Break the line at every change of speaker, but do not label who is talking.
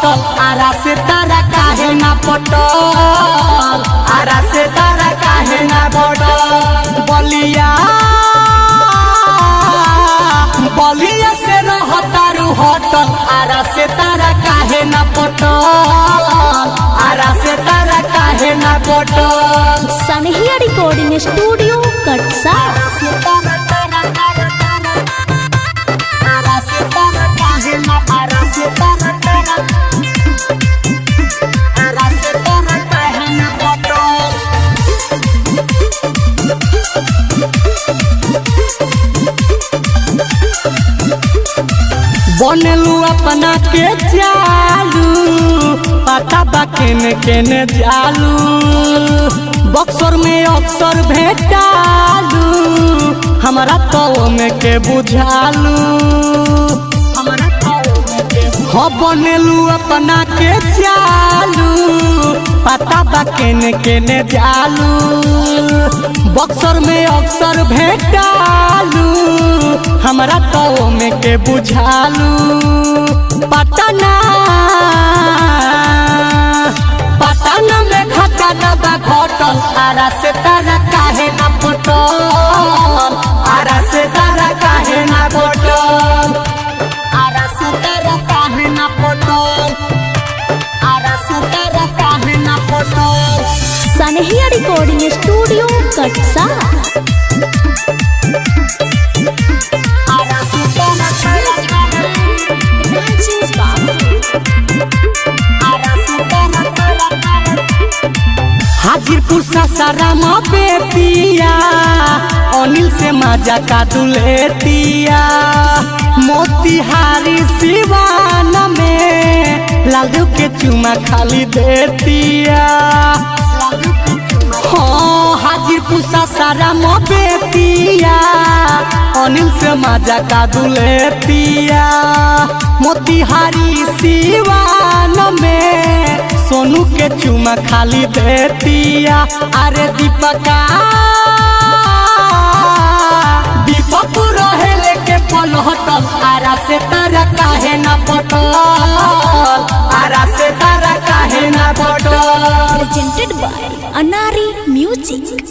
पटल आरा से तारा काहे ना पटल आरा से तारा काहे ना पटल बलिया बलिया से रहतारू होटल आरा से तारा काहे ना पटल आरा से तारा काहे ना पटल।
सनहिया रिकॉर्डिंग स्टूडियो कटसा।
बनलू अपना के चालू पता बा केने केने जालू बक्सर में अक्सर भेटालू हमारा तो में के बुझालू हो बनलू अपना के चालू पता बा केने केने जालू बक्सर में अक्सर भेटालू हमारा तो में के बुझालू पटना पटना में घटा दबा घटल आरा से तारा काहे ना पटल आरा से तारा काहे ना पटल आरा से तारा काहे ना पटल आरा से तारा काहे ना पटल।
सनहिया रिकॉर्डिंग स्टूडियो कटसा।
हाजीपुर सासाराम बेतिया अनिल से मजा का दुलेतिया मोतिहारी सिवान में लालू के चुमा खाली देतिया। हाँ हाजीपुर सासाराम बेतिया अनिल से मजा का दुलेतिया मोतिहारी सिवान में सोनू के चुमा खाली देतिया। अरे दीपका दीपक रहेले के पलहटल आरा से तारा काहे ना पटल आरा से तारा काहे ना पटल।
प्रेजेंटेड बाय अनारी म्यूजिक।